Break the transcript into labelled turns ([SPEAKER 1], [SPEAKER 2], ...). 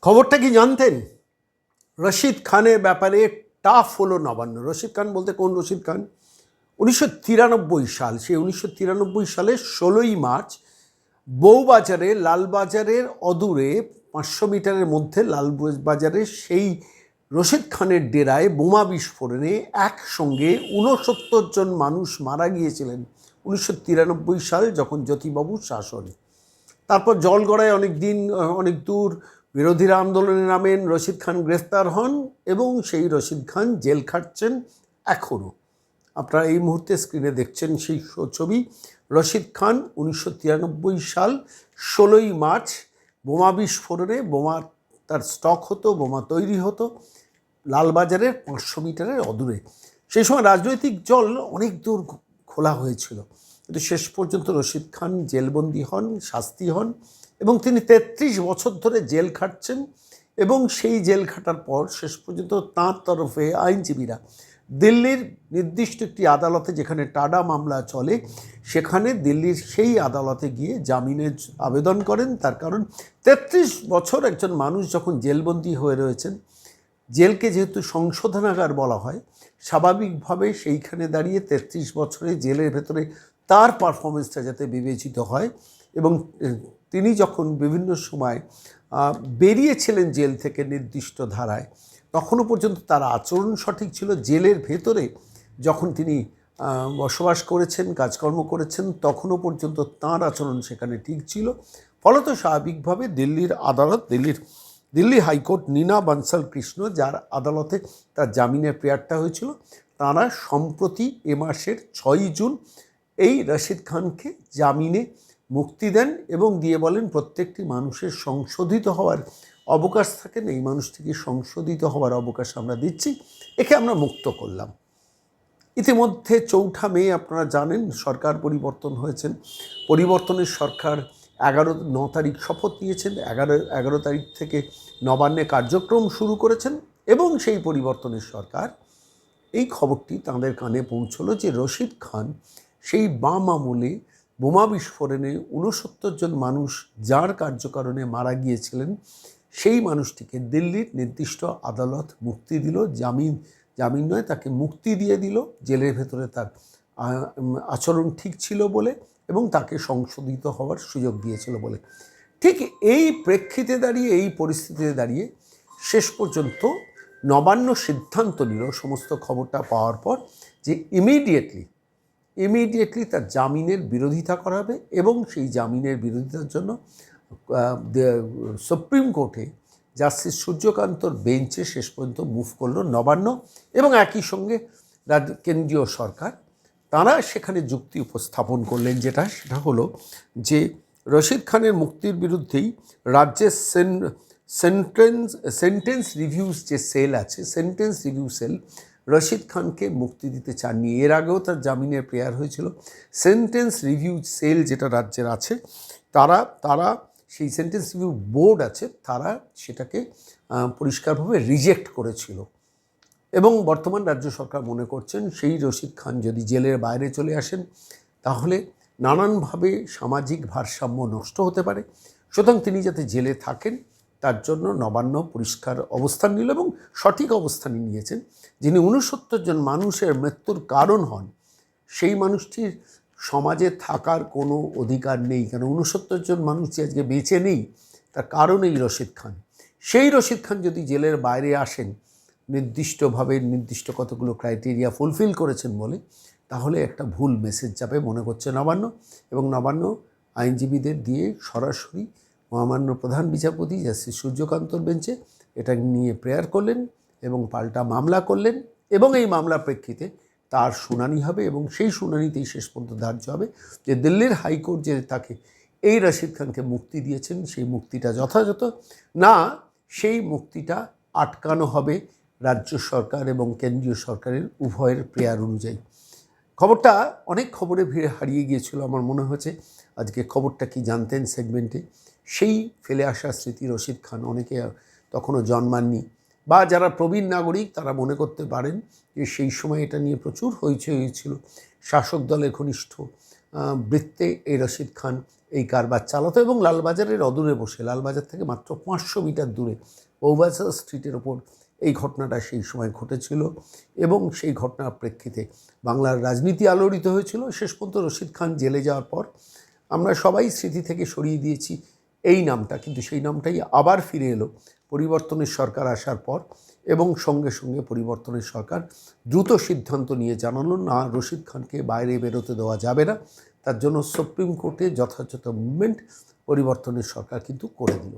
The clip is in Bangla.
[SPEAKER 1] খবরটা কি জানতেন? রশিদ খানের ব্যাপারে টাফ হলো নবান্ন। রশিদ খান বলতে কোন রশিদ খান? 1993 সাল, সেই 1993 সালের 16ই মার্চ বউবাজারে, লালবাজারের অদূরে 500 মিটারের মধ্যে লালবাজারে সেই রশিদ খানের ডেরায় বোমা বিস্ফোরণে একসঙ্গে 69 জন মানুষ মারা গিয়েছিলেন 1993 সাল, যখন জ্যোতিবাবুর শাসনে। তারপর জলগড়ায় অনেক দূর বিরোধীরা আন্দোলনে নামেন, রশিদ খান গ্রেফতার হন এবং সেই রশিদ খান জেল খাটছেন এখনও। আপনারা এই মুহূর্তে স্ক্রিনে দেখছেন সেই ছবি। রশিদ খান 1993 সাল 16ই মার্চ বোমা বিস্ফোরণে, বোমা তার স্টক হতো, বোমা তৈরি হতো লালবাজারের 500 মিটারের অদূরে। সেই সময় রাজনৈতিক জল অনেক দূর খোলা হয়েছিল, কিন্তু শেষ পর্যন্ত রশিদ খান জেলবন্দি হন, শাস্তি হন এবং তিনি 33 বছর ধরে জেল খাটছেন। এবং সেই জেল খাটার পর শেষ পর্যন্ত তাঁর তরফে আইনজীবীরা দিল্লির নির্দিষ্ট একটি আদালতে, যেখানে টাডা মামলা চলে, সেখানে দিল্লির সেই আদালতে গিয়ে জামিনের আবেদন করেন। তার কারণ 33 বছর একজন মানুষ যখন জেলবন্দি হয়ে রয়েছেন, জেলকে যেহেতু সংশোধনাগার বলা হয়, স্বাভাবিকভাবে সেইখানে দাঁড়িয়ে 33 বছরে জেলের ভেতরে তার পারফরমেন্সটা যাতে বিবেচিত হয়। এবং তিনি যখন বিভিন্ন সময় বেরিয়েছিলেন জেল থেকে নির্দিষ্ট ধারায়, তখনও পর্যন্ত তার আচরণ সঠিক ছিল। জেলের ভেতরে যখন তিনি বসবাস করেছেন, কাজকর্ম করেছেন, তখনও পর্যন্ত তাঁর আচরণ সেখানে ঠিক ছিল। ফলত স্বাভাবিকভাবে দিল্লির আদালত, দিল্লি হাইকোর্ট, নীনা বানসাল কৃষ্ণ, যার আদালতে তার জামিনের প্রেয়ারটা হয়েছিল, তাঁরা সম্প্রতি এ মাসের 6ই জুন এই রশিদ খানকে জামিনে মুক্তি দেন এবং দিয়ে বলেন, প্রত্যেকটি মানুষের সংশোধিত হওয়ার অবকাশ থাকেন, এই মানুষটিকে সংশোধিত হওয়ার অবকাশ আমরা দিচ্ছি, একে আমরা মুক্ত করলাম। ইতিমধ্যে 4 মে আপনারা জানেন সরকার পরিবর্তন হয়েছেন। পরিবর্তনের সরকার 9 তারিখ শপথ নিয়েছেন, 11 তারিখ থেকে নবান্নে কার্যক্রম শুরু করেছেন এবং সেই পরিবর্তনের সরকার এই খবরটি তাঁদের কানে পৌঁছলো যে রশিদ খান সেই বাম আমলে বোমা বিস্ফোরণে 69 জন মানুষ যার কার্যকারণে মারা গিয়েছিলেন, সেই মানুষটিকে দিল্লির নির্দিষ্ট আদালত মুক্তি দিল। জামিন নয়, তাকে মুক্তি দিয়ে দিল, জেলের ভেতরে তার আচরণ ঠিক ছিল বলে এবং তাকে সংশোধিত হওয়ার সুযোগ দিয়েছিল বলে। ঠিক এই প্রেক্ষিতে দাঁড়িয়ে, এই পরিস্থিতিতে দাঁড়িয়ে শেষ পর্যন্ত নবান্ন সিদ্ধান্ত নিল সমস্ত খবরটা পাওয়ার পর যে ইমিডিয়েটলি তার জামিনের বিরোধিতা করা হবে এবং সেই জামিনের বিরোধিতার জন্য সুপ্রিম কোর্টে জাস্টিস সূর্যকান্তর বেঞ্চে শেষ পর্যন্ত মুভ করলো নবান্ন এবং একই সঙ্গে কেন্দ্রীয় সরকার। তারা সেখানে যুক্তি উপস্থাপন করলেন, সেটা হলো যে রশিদ খানের মুক্তির বিরুদ্ধেই রাজ্যের সেন্টেন্স রিভিউস যে সেল আছে, সেন্টেন্স রিভিউ সেল রশিদ খানকে মুক্তি দিতে চাননি। এর আগেও তার জামিনের প্রেয়ার হয়েছিল। সেন্টেন্স রিভিউ সেল যেটা রাজ্যের আছে, তারা সেই সেন্টেন্স রিভিউ বোর্ড আছে, তারা সেটাকে পরিষ্কারভাবে রিজেক্ট করেছিল এবং বর্তমান রাজ্য সরকার মনে করছেন সেই রশিদ খান যদি জেলের বাইরে চলে আসেন, তাহলে নানানভাবে সামাজিক ভারসাম্য নষ্ট হতে পারে। সুতরাং তিনি যাতে জেলে থাকেন, তার জন্য নবান্ন পরিষ্কার অবস্থান নিল এবং সঠিক অবস্থানই নিয়েছেন। যিনি 69 জন মানুষের মৃত্যুর কারণ হন, সেই মানুষটির সমাজে থাকার কোনো অধিকার নেই। কারণ 69 জন মানুষ যে আজকে বেঁচে নেই, তার কারণ এই রশিদ খান। সেই রশিদ খান যদি জেলের বাইরে আসেন, নির্দিষ্ট কতগুলো ক্রাইটেরিয়া ফুলফিল করেছেন বলে, তাহলে একটা ভুল মেসেজ যাবে মনে করছে নবান্ন। এবং নবান্ন আইনজীবীদের দিয়ে সরাসরি মহামান্য প্রধান বিচারপতি জাস্টিস সূর্যকান্তর বেঞ্চে এটা নিয়ে প্রেয়ার করলেন এবং পাল্টা মামলা করলেন এবং এই মামলার প্রেক্ষিতে তার শুনানি হবে এবং সেই শুনানিতেই শেষ পর্যন্ত ধার্য হবে যে দিল্লির হাইকোর্ট যে তাকে এই রশিদ খানকে মুক্তি দিয়েছেন, সেই মুক্তিটা যথাযথ না, সেই মুক্তিটা আটকানো হবে রাজ্য সরকার এবং কেন্দ্রীয় সরকারের উভয়ের প্রেয়ার অনুযায়ী। খবরটা অনেক খবরে ভিড়ে হারিয়ে গিয়েছিল। আমার মনে হয়েছে আজকে খবরটা কি জানতেন সেগমেন্টে সেই ফেলে আসা স্মৃতি রশিদ খান, অনেকে তখনও জন্মাননি বা যারা প্রবীণ নাগরিক তারা মনে করতে পারেন যে সেই সময় এটা নিয়ে প্রচুর হইচই হয়েছিল। শাসক দলের ঘনিষ্ঠ বৃত্তে এই রশিদ খান এই কারবার চালাতো এবং লালবাজারের অদূরে বসে, লালবাজার থেকে মাত্র 500 মিটার দূরে বউবাজার স্ট্রিটের ওপর এই ঘটনাটা সেই সময় ঘটেছিল। এবং সেই ঘটনার প্রেক্ষিতে বাংলার রাজনীতি আলোড়িত হয়েছিল। শেষ পর্যন্ত রশিদ খান জেলে যাওয়ার পর আমরা সবাই স্মৃতি থেকে সরিয়ে দিয়েছি এই নামটা, কিন্তু সেই নামটাই আবার ফিরে এলো পরিবর্তনের সরকার আসার পর। এবং সঙ্গে সঙ্গে পরিবর্তনের সরকার দ্রুত সিদ্ধান্ত নিয়ে জানালো, না, রশিদ খানকে বাইরে বেরোতে দেওয়া যাবে না। তার জন্য সুপ্রিম কোর্টে যথাযথ মুভমেন্ট পরিবর্তনের সরকার কিন্তু করে দিল।